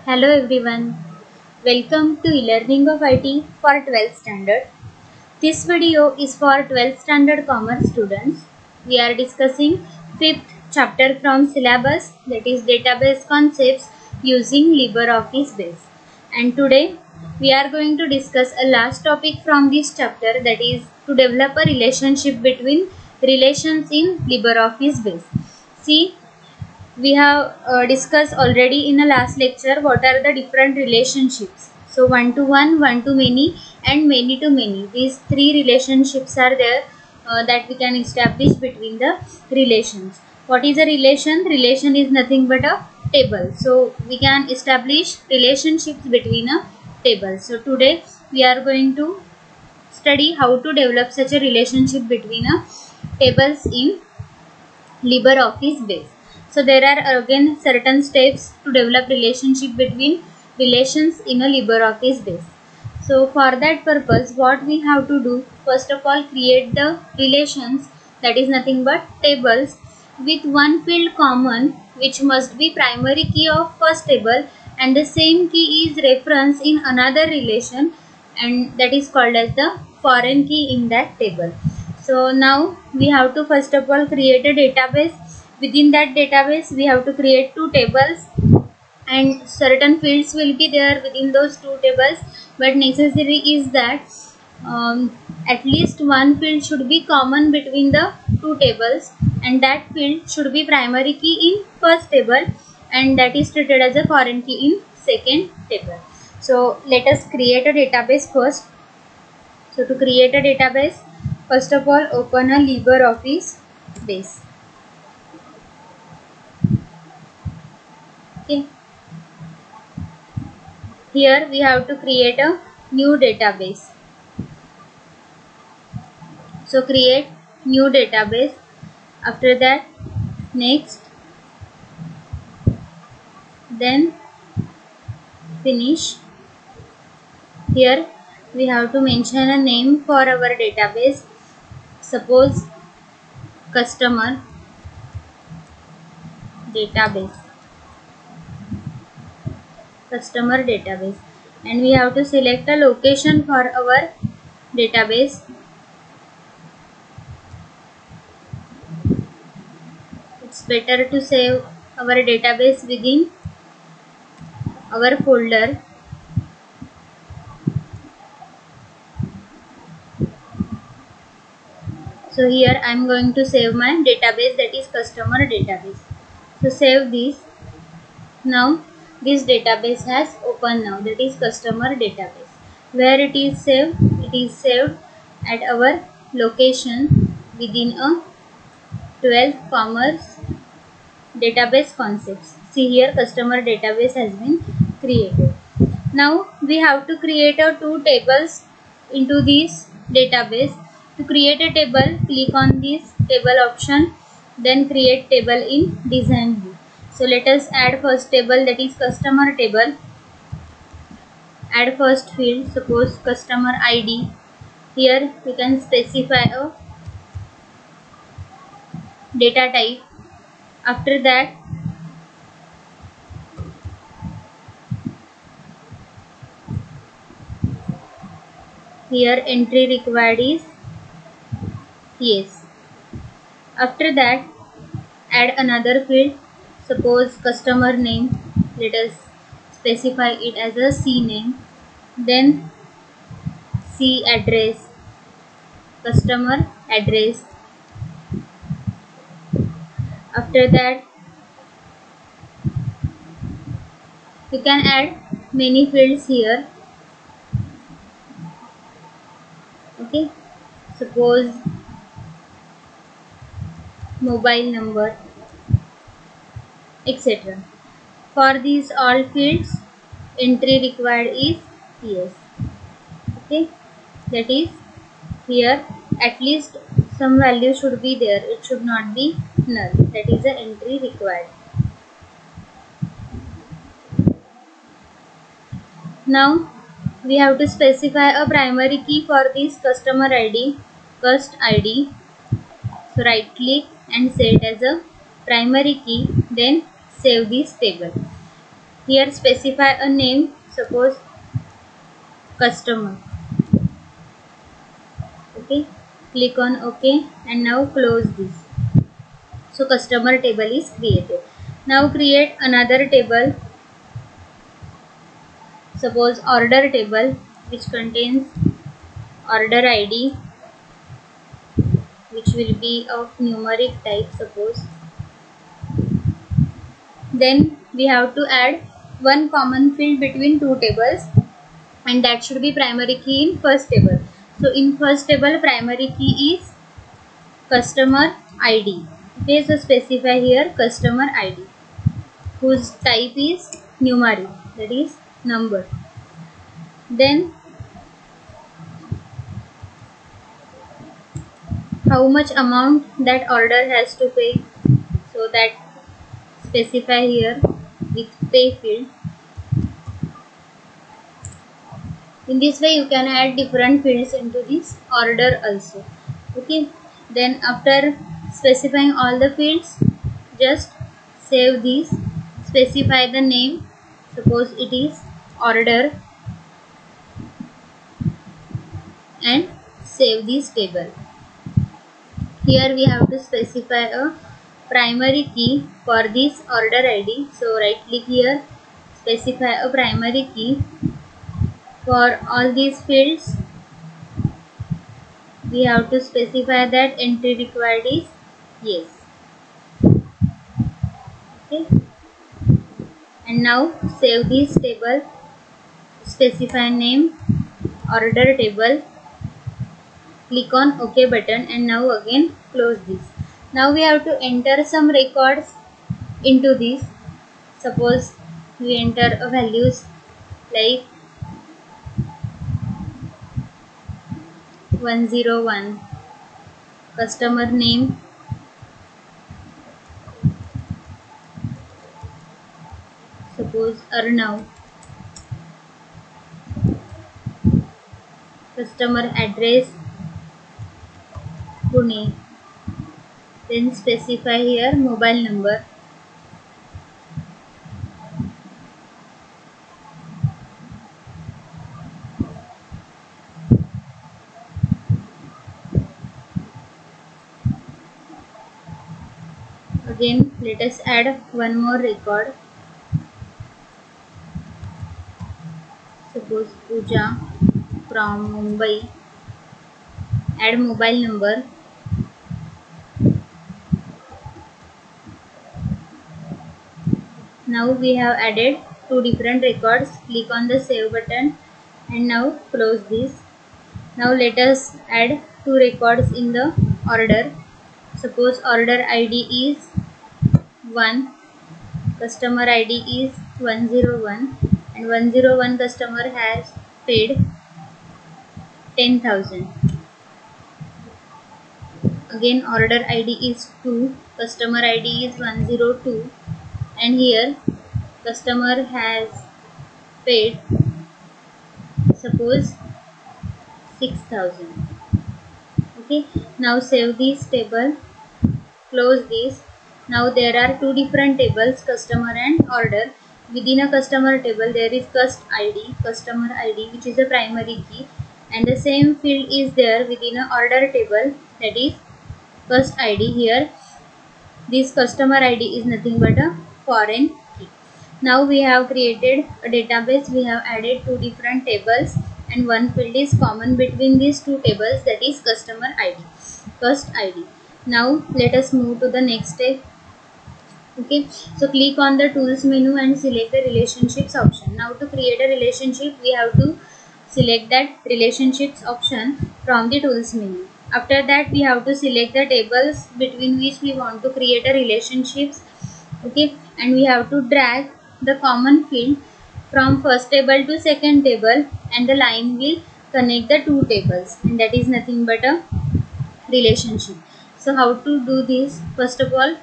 Hello everyone, welcome to e-learning of IT for 12th standard. This video is for 12th standard commerce students. We are discussing 5th chapter from syllabus, that is database concepts using LibreOffice Base. And today we are going to discuss a last topic from this chapter, that is to develop a relationship between relations in LibreOffice Base. See, we have discussed already in a last lecture what are the different relationships. So one to one, one to many, and many to many. These three relationships are there that we can establish between the relations. What is a relation? Relation is nothing but a table. So we can establish relationships between a table. So today we are going to study how to develop such a relationship between a tables in LibreOffice Base. So there are again certain steps to develop relationship between relations in a LibreOffice Base. So for that purpose, what we have to do, first of all, create the relations, that is nothing but tables, with one field common, which must be primary key of first table, and the same key is reference in another relation, and that is called as the foreign key in that table. So now we have to first of all create a database. Within that database we have to create two tables, and certain fields will be there within those two tables, but necessary is that at least one field should be common between the two tables, and that field should be primary key in first table, and that is treated as a foreign key in second table. So let us create a database first. So to create a database, first of all open a LibreOffice Base. Okay. Here we have to create a new database. So create new database. After that, next, then finish. Here we have to mention a name for our database. Suppose customer database. Customer database. And we have to select a location for our database. It's better to save our database within our folder. So here I am going to save my database, that is customer database. So save this. Now this database has opened now, that is customer database. Where it is saved? It is saved at our location within a 12th commerce database concepts. See here, customer database has been created. Now we have to create a two tables into this database. To create a table, click on this table option, then create table in design view. So let us add first table, that is customer table. Add first field, suppose customer ID. Here we can specify a data type. After that, here entry required is yes. After that, add another field, suppose customer name. Let us specify it as a C name. Then C address, customer address. After that, you can add many fields here. Okay, suppose mobile number, etc. For these all fields, entry required is yes. Okay, that is here at least some value should be there, it should not be null. That is the entry required. Now we have to specify a primary key for this customer ID, cust ID. So right click and set as a primary key, then save this table. Here specify a name, suppose customer. Okay, click on OK and now close this. So customer table is created. Now create another table, suppose order table, which contains order ID, which will be of numeric type, suppose. Then we have to add one common field between two tables, and that should be primary key in first table. So in first table, primary key is customer ID. Okay, so specify here customer ID, whose type is numeric, that is number. Then how much amount that order has to pay, so that specify here with pay field. In this way you can add different fields into this order also. Okay, then after specifying all the fields, just save these, specify the name, suppose it is order, and save this table. Here we have to specify a primary key for this order ID. So right click here, specify a primary key for all these fields. We have to specify that entry required is yes. Okay, and now save this table, specify name, order table, click on OK button, and now again close this. Now we have to enter some records into this. Suppose we enter a values like 101, customer name, suppose Arnav, customer address Pune, then specify here mobile number, again let us add one more record, suppose Pooja from Mumbai, add mobile number, now we have added two different records. Click on the save button and now close this. Now let us add two records in the order. Suppose order ID is 1, customer ID is 101, and 101 customer has paid 10,000. Again order ID is 2, customer ID is 102, and here customer has paid suppose 6,000. Okay, now save this table, close this. Now there are two different tables, customer and order. Within a customer table there is customer ID, which is a primary key, and the same field is there within a order table, that is cust ID. Here this customer ID is nothing but a foreign key. Now we have created a database. We have added two different tables, and one field is common between these two tables, that is customer ID, cust ID. Now let us move to the next step. Okay, so click on the tools menu and select the relationships option. Now to create a relationship, we have to select that relationships option from the tools menu. After that we have to select the tables between which we want to create a relationships. Okay, and we have to drag the common field from first table to second table, and the line will connect the two tables, and that is nothing but a relationship. So how to do this? First of all,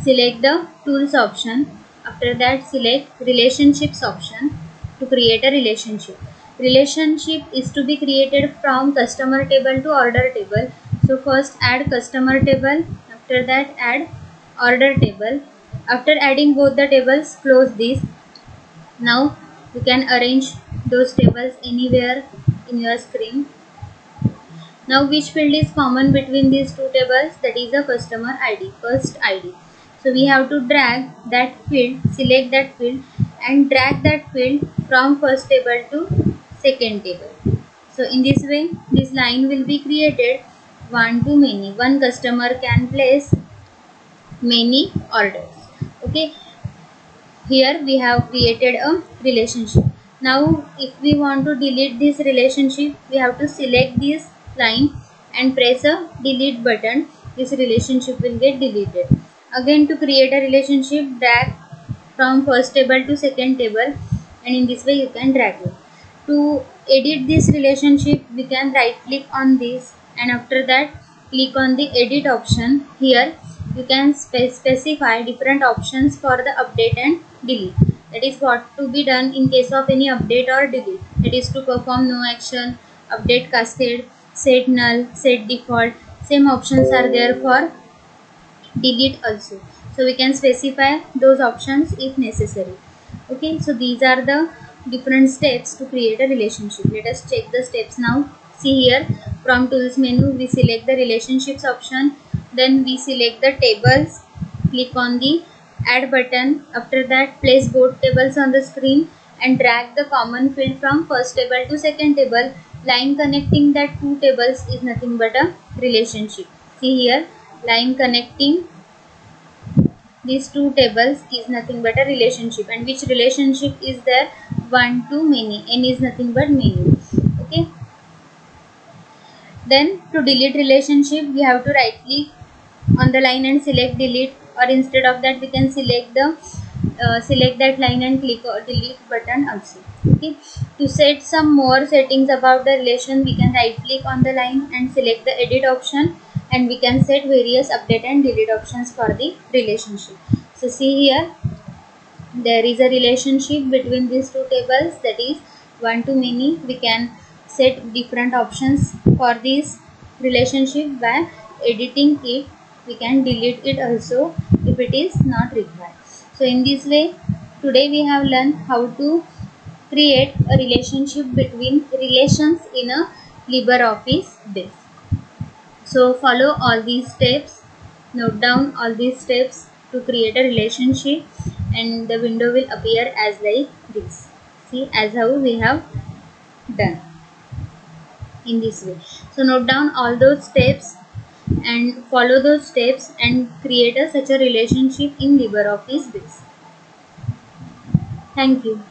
select the tools option. After that select relationships option to create a relationship. Relationship is to be created from customer table to order table. So first add customer table, after that add order table. After adding both the tables, close this. Now you can arrange those tables anywhere in your screen. Now which field is common between these two tables? That is a customer ID, first ID. So we have to drag that field, select that field and drag that field from first table to second table. So in this way this line will be created one to many. One customer can place many orders. Okay, here we have created a relationship. Now if we want to delete this relationship, we have to select this line and press a delete button. This relationship will get deleted. Again, to create a relationship, drag from first table to second table, and in this way you can drag it. To edit this relationship, we can right click on this and after that click on the edit option. Here you can specify different options for the update and delete. That is what to be done in case of any update or delete. That is to perform no action, update cascade, set null, set default. Same options are there for delete also. So we can specify those options if necessary. Okay, so these are the different steps to create a relationship. Let us check the steps now. See here, from tools menu we select the relationships option, then we select the tables, click on the add button. After that place both tables on the screen and drag the common field from first table to second table. Line connecting that two tables is nothing but a relationship. See here, line connecting these two tables is nothing but a relationship. And which relationship is there? One to many. N is nothing but many. Okay, then to delete relationship we have to right click on the line and select delete, or instead of that we can select the select that line and click delete button also. Okay, to set some more settings about the relation, we can right click on the line and select the edit option, and we can set various update and delete options for the relationship. So see here, there is a relationship between these two tables, that is one to many. We can set different options for this relationship. By editing it, we can delete it also if it is not required. So in this way, today we have learned how to create a relationship between relations in a LibreOffice base. So follow all these steps, note down all these steps to create a relationship, and the window will appear as like this. See, as how we have done in this way. So note down all those steps and follow those steps and create such a relationship in LibreOffice base. Thank you.